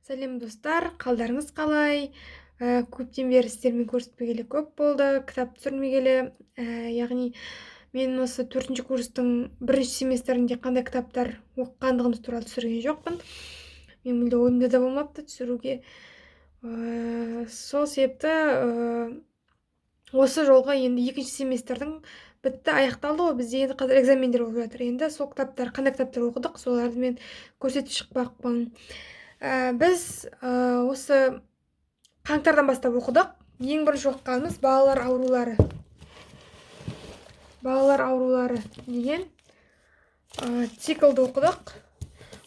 Сәлем достар, қалдарыңыз қалай? Көптен бері сіздермен көріспегелі көп болды, кітап түсірмегелі. Яғни мен осы 4-ші курстың 1-ші семестрінде қандай кітаптар оқығандығымыз туралы түсірген жоқпын. Мен мүлде ойымда да болмапты түсіруге. Сол себепті осы жолға енді 2-ші семестрдің бітті, аяқталды ғой. Бізде енді қазір экзамендер болып жатыр. Енді сол кітаптар, қандай кітаптар оқыдық, соларды мен көрсетіп шықпақпын. Біз осы қаңтардан бастап оқыдық. Ең бірінші оқығанымыз балалар аурулары. Балалар аурулары деген циклды оқыдық.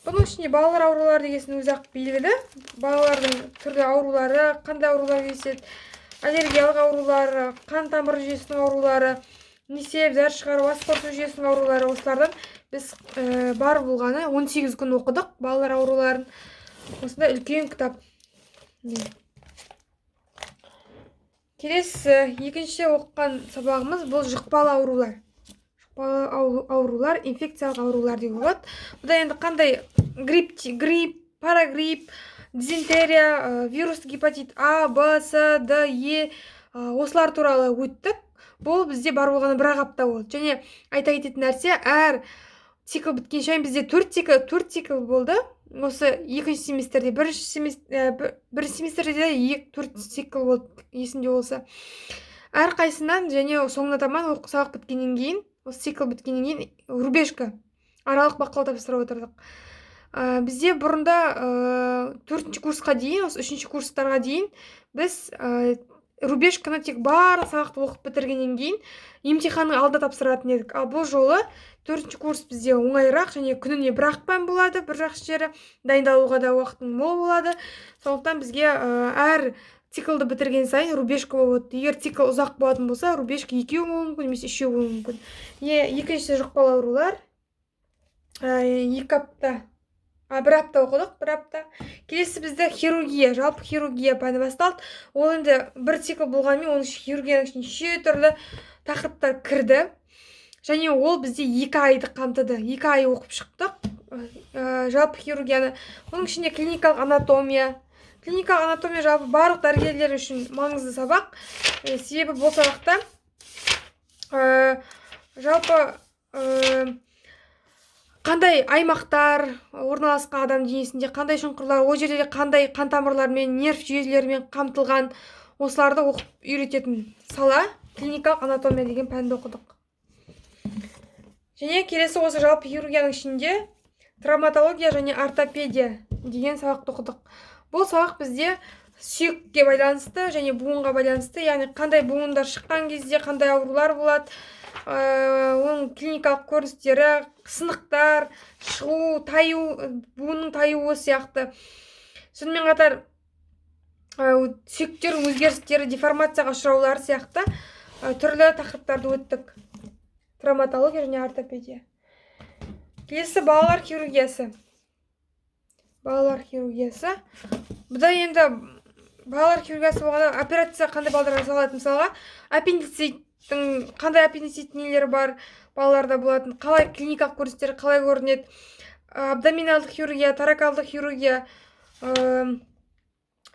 Бұның ішінде балалар аурулары дегесін өзі-ақ белгілі. Балалардың түрлі аурулары, қандай аурулар кездеседі, аллергиялық аурулары, қан тамыр жүйесінің аурулары, несеп, зәр шығару, ас қорыту жүйесінің аурулары. Осылардан біз бар болғаны 18 күн оқыдық балалар ауруларын. Осында үлкен кітап. Келесі екінші оқыған сабағымыз бұл жұқпалы аурулар. Жұқпалы аурулар, инфекциялық аурулар деп болады. Бұда енді қандай грипп, парагрипп, дизентерия, вирус гепатит А, Б, С, Д, Е осылар туралы өттік. Бұл бізде бар болғаны бір апта болды. Және айта кететін нәрсе, әр цикл біткен сайын бізде 4 цикл болды. Осы 2-ші семестрде, 1-ші семестрде 4 цикл болды, есімде болса. Әр қайсынан және соңына таман сабақ біткеннен кейін, осы цикл біткеннен кейін рубежка, аралық бақылау тапсырып отырдық. Бізде бұрында 4-ші курсқа дейін, осы 3-ші курстарға дейін біз рубежканы тек барлық сабақты оқып бітіргеннен кейін емтиханның алда тапсыратын едік. Ал бұл жолы 4-ші курс бізде оңайырақ, және күніне бір-ақ пән болады, бір жақсы жері дайындалуға да уақытың мол болады. Сондықтан бізге әр циклды бітірген сайын рубежка болады. Егер цикл ұзақ болатын болса, рубежка 2 болуы мүмкін, немесе 3 болуы мүмкін. Екіншісі жұқпалы аурулар. 2 апта, бір апта оқыдық, бір апта. Келесі бізде хирургия, жалпы хирургия пәні басталды. Ол енді бір цикл болғанымен, оның хирургияның ішіне неше түрлі тақырыптар кірді. Және ол бізде 2 айды қамтыды. 2 ай оқып шықтық жалпы хирургияны. Оның ішінде клиникалық анатомия. Клиникалық анатомия жалпы барлық дәрігерлер үшін маңызды сабақ. Себебі бұл сабақта жалпы қандай аймақтар орналасқан адам денесінде, қандай шұңқырлар, ол жерде қандай қан тамырлармен, нерв жүйелерімен қамтылған, осыларды оқып үйрететін сала клиникалық анатомия деген пәнді оқыдық. Және келесі осы жалпы хирургияның ішінде травматология және ортопедия деген сабақты оқыдық. Бұл сабақ бізде сүйекке байланысты және буынға байланысты, яғни қандай буындар шыққан кезде қандай аурулар болады, оның клиникалық көріністері, сынықтар, шығу, таю, буынның таюы сияқты. Сонымен қатар сүйектердің өзгерістері, деформацияға ұшыраулары сияқты түрлі тақырыптарды өттік. Травматология және ортопедия. Келесі балалар хирургиясы. Балалар хирургиясы. Бұда енді балалар хирургиясы болғанда операция қандай балаларға жасалады, мысалға аппендициттің қандай аппендицит нелері бар балаларда болатын, қалай клиникалық көріністері қалай көрінеді, абдоминалдық хирургия, торакалдық хирургия,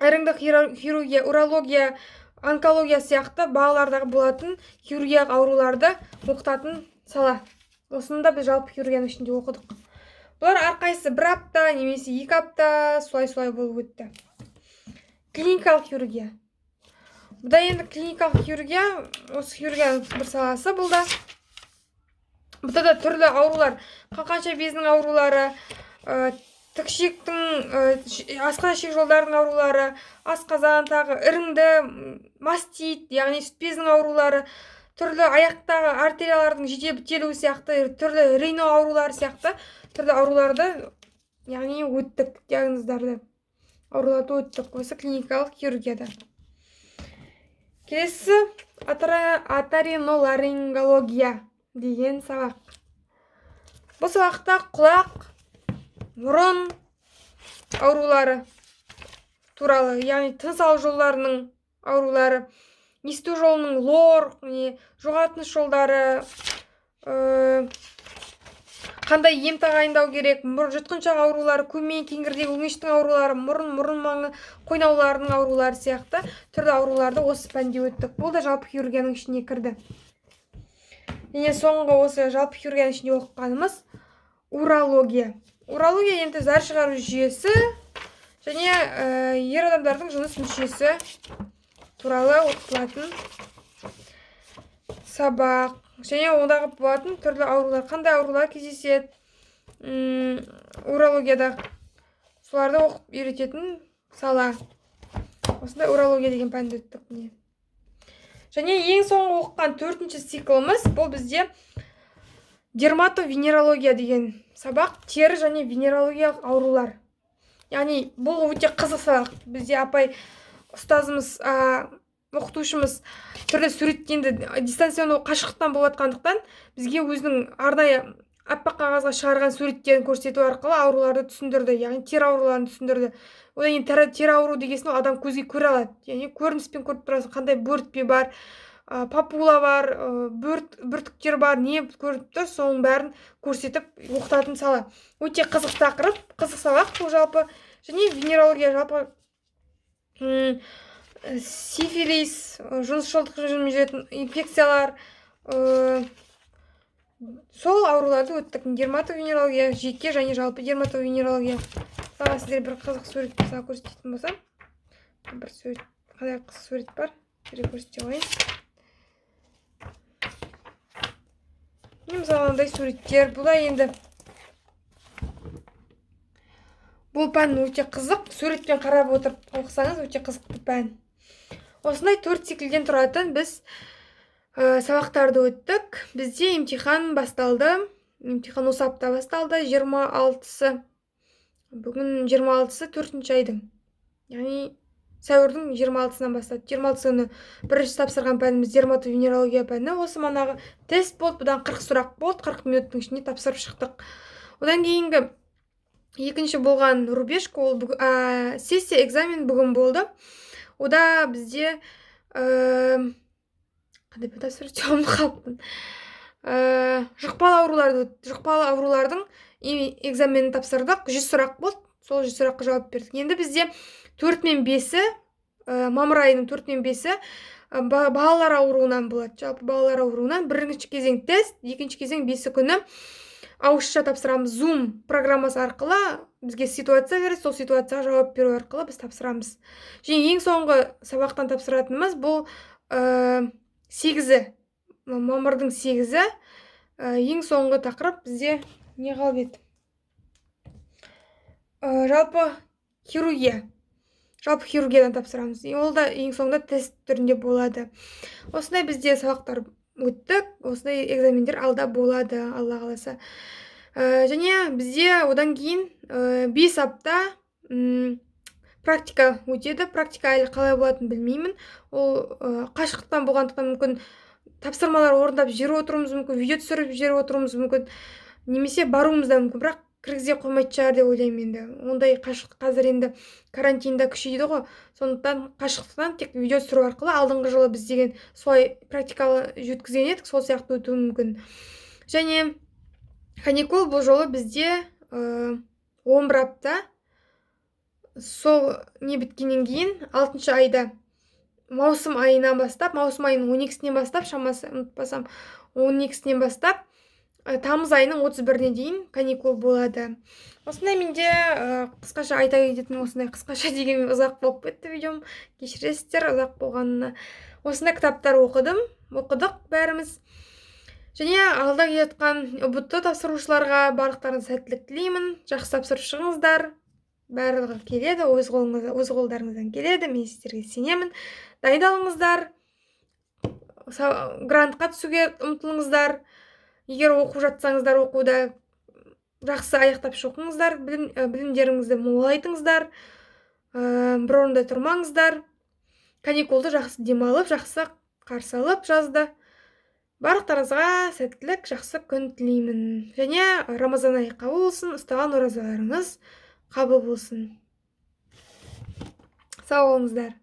іріңдік хирургия, урология, онкология сияқты балалардағы болатын хирургиялық ауруларды оқытатын сала. Осында біз жалпы хирургияның ішінде оқыдық. Бұлар әрқайсысы 1 апта, немесе 2 апта, солай болып өтті. Клиникалық хирургия. Бұда енді клиникалық хирургия, осы хирургияның бір саласы бұлда. Бұда да түрлі аурулар, қанқанша безінің аурулары, тікшектің, асқазан ішек жолдарының аурулары, асқазан, тағы іріңді, мастит, яғни сүт безінің аурулары, түрлі аяқтағы артериялардың жете бітелуі сияқты, түрлі рейно аурулары сияқты түрлі ауруларды, яғни өттік диагноздарды, ауруларды өттік осы клиникалық хирургияда. Келесі оториноларингология деген сабақ. Бұл сабақта құлақ, мұрын аурулары туралы, яғни тыныс алу жолдарының аурулары, есту жолының лор, жоғалтыныс жолдары, қандай ем тағайындау керек, жұтқыншақ аурулары, көмей, кеңгірдек, өңештің аурулары, мұрын маңы қойнауларының аурулары сияқты түрлі ауруларды осы пәнде өттік. Бұл да жалпы хирургияның ішіне кірді. Және соңғы осы жалпы хирургияның ішінде оқығанымыз урология. Урология енді зар шығару жүйесі және ер адамдардың жыныс мүшесі туралы оқытылатын сабақ. Және ондағы болатын түрлі аурулар, қандай аурулар кездеседі, урологияда соларды оқып үйрететін сала. Осындай урология деген пәнді өттік. Және ең соңғы оқыған 4-ші циклымыз бұл бізде дерматовенерология деген сабақ, тері және венерологиялық аурулар. Яғни бұл өте қызық сабақ. Бізде апай ұстазымыз, оқытушымыз түрлі суреттенді, дистанционды қашықтықтан болатқандықтан бізге өзінің арнайы аппақ қағазға шығарған суреттерін көрсету арқылы ауруларды түсіндірді, яғни тері ауруларын түсіндірді. Одан кейін тері ауру дегесін адам көзге көре алады, яғни көрініспен көріп тұрасың, қандай бөртпе бар, папула бар, бүртіктер бар, не көріп тұр, соның бәрін көрсетіп оқытатын сала. Өте қызық тақырып, қызық сабақ бұл жалпы. Және венерология жалпы сифилис, жынысшылдықпен жүретін инфекциялар, сол ауруларды өттік. Дерматовенерология, жеке және жалпы дерматовенерология. Саған сіздер бір қызық сурет көрсететін болсам, бір сурет, қандай қызық сурет бар, көрсете қойын. Мысалы ондай суреттер, бұл да енді бұл пән өте қызық, суретпен қарап отырып оқысаңыз өте қызықты пән. Осындай 4 циклден тұратын біз сабақтарды өттік. Бізде емтихан басталды. Емтихан осы апта басталды. 26-сы. Бүгін 26-сы 4-ші айдың. Яғни сәуірдің 26-сынан бастады. 26 күні бірінші тапсырған пәніміз дерматовенерология пәні. Осы манағы тест болды. Бұдан 40 сұрақ болды. 40 минуттың ішінде тапсырып шықтық. Одан кейінгі екінші болған рубежка, ол сессия, экзамен бүгін болды. Ода бізде қандай тапсырып қалыппын. Жұқпалы аурулардың экзаменін тапсырдық. 100 сұрақ болды. Сол 100 сұраққа жауап бердік. Енді бізде 4 мен 5-і, мамыр айының 4 мен 5-і балалар ауруынан болады. Жалпы балалар ауруынан бірінші кезең тест, екінші кезең 5 күні ауызша тапсырамыз. Zoom программасы арқылы бізге ситуация береді, сол ситуацияға жауап беру арқылы біз тапсырамыз. Және ең соңғы сабақтан тапсыратынымыз бұл 8-і, мамырдың 8-і, ең соңғы тақырып бізде не қалып еді? Жалпы хирургия. Жалпы хирургиядан тапсырамыз. Ол да ең соңында тест түрінде болады. Осындай бізде сабақтар өттік, осындай экзамендер алда болады, Алла қаласа. Және бізде одан кейін 5 апта практика өтеді. Практика әлі қалай болатынын білмеймін. Ол қашықтықтан болғандықтан мүмкін тапсырмалар орындап жер отыруымыз мүмкін, видео түсіріп жер отыруымыз мүмкін, немесе баруымыз да мүмкін, бірақ кіргізе қоймайтын шығар деп ойлаймын енді. Ондай қашықтық қазір енді карантинда күшейді ғой. Сондықтан қашықтықтан тек видео түсіру арқылы, алдыңғы жылы біз деген солай практикалы өткізген едік, сол сияқты өтуі мүмкін. Және каникул бұл жолы бізде 11 апта. Сол не біткеннен кейін 6-шы айда маусым айынан бастап, маусым айының 12-сінен бастап, шамасы ұмытпасам 12-сінен бастап, тамыз айының 31-не дейін каникул болады. Осындай менде қысқаша айта кететін, осындай қысқаша деген ұзақ болып кетті видеом. Кешіресіздер ұзақ болғанына. Осындай кітаптар оқыдық бәріміз. Және алда келетқан ұбт тапсырушыларға барлықтарына сәттілік тілеймін. Жақсы тапсырып шығыңыздар. Барлығы келеді, өз қолдарыңыздан келеді. Мен сіздерге сенемін. Дайындалыңыздар. Грантқа түсуге ұмтылыңыздар. Егер оқу жатсаңыздар, оқуда жақсы аяқтап оқыңыздар, білімдеріңізді молайтыңыздар, бір орында тұрмаңыздар. Каникулды жақсы демалып, жақсы қарсы алып жазды. Барлықтарыңызға сәттілік, жақсы күн тілеймін. Және Рамазан айы қабыл болсын, ұстаған оразаларыңыз қабыл болсын. Сау болыңыздар.